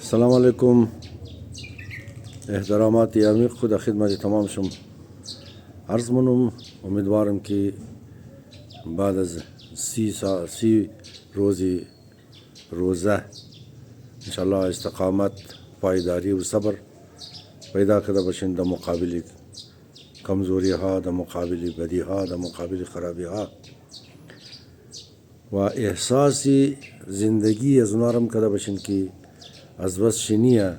السلام علیکم. احترامات عمیق خود خدمت تمام شم عرض منم. امیدوارم که بعد از 30 روزی روزه انشاءالله استقامت، پایداری و صبر پیدا کرده باشین در مقابل کمزوری ها، در مقابل بدی ها، در مقابل خرابی ها و احساسی زندگی از اونارم کرده باشین که از بس شنیه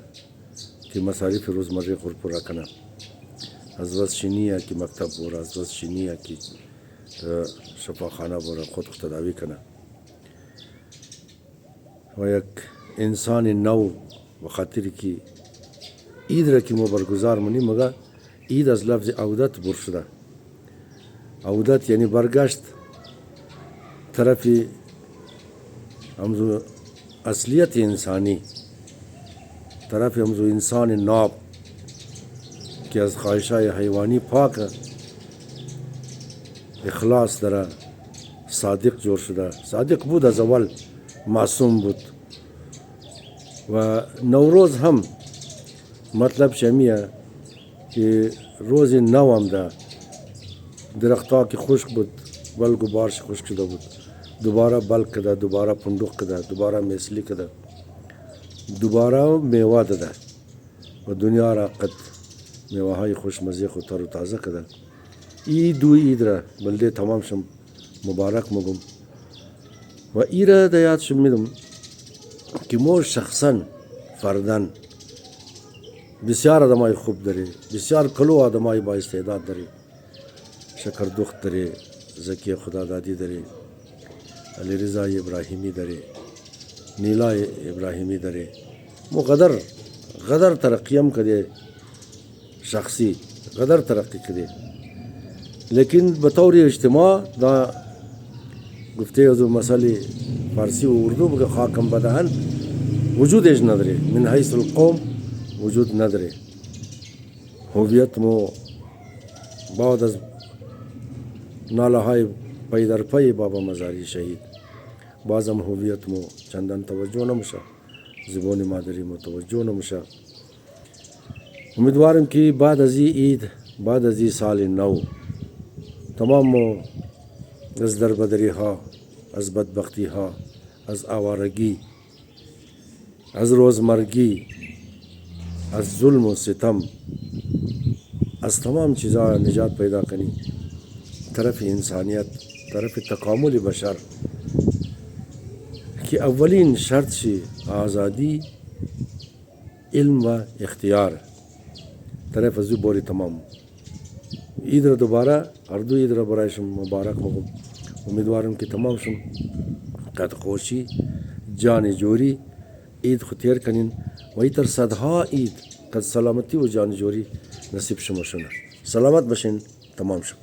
که مصارف روزمره خود پورا کنه، از بس شنیه که مکتب بوره، از بس شنیه که شفاخانه بوره خود تداوی کنه و یک انسان نو و خاطری که عید را که ما برگزار منیم مگه عید از لفظ عودت بر شده. عودت یعنی برگشت طرف همزو اصلیت انسانی، طرف همزو انسان ناب که از خواهشای حیوانی پاک اخلاص داره، صادق جور شده. صادق بود از اول، معصوم بود. و نوروز هم مطلب شمیه که روز نو هم ده، درختا که خشک بود بلگ و بارش خشک شده بود، دوباره بلگ کده، دوباره پندوق کده، دوباره میسلی کده، دوباره میوه داده و دنیا را قد میوه های خوشمزه خود تر و تازه کده. عید را بلده تمام شم مبارک مگم و ای را ده یاد شم میدم که ما شخصا فردن بسیار آدمای خوب داره، بسیار کلو آدمای با استعداد داره. شکر دخت داره، زکی خدادادی داره، علی رضا ابراهیمی داره، نیلا ابراهیمی داره. مو غدر ترقیم کده، شخصی غدر ترقی کده، لیکن بطور اجتماع دا گفته از مسئله فارسی و اردو بگه خاکم بدهن وجودش نداره، من حیث القوم وجود نداره. هویت مو بعد از ناله های پی در پی بابا مزاری شهید بازم هویت مو چندان توجه نمیشه، زبان مادری مو توجه نمیشه. امیدوارم که بعد از این عید، بعد از این سال نو، تمام مو از دربدری ها، از بدبختی ها، از آوارگی، از روزمرگی، از ظلم و ستم، از تمام چیزها نجات پیدا کنی طرف انسانیت، طرف تکامل بشر که اولین شرط شی آزادی، علم و اختیار طرف ازو بوری تمام. عید را دوباره هر دو عید را برایشم مبارک مگم. امیدوارم که تمام شم قد خوشی جان جوری عید خود تیر کنین و ایتر صدها عید قد سلامتی و جان جوری نصیب شما شونه. سلامت باشین. تمام شم.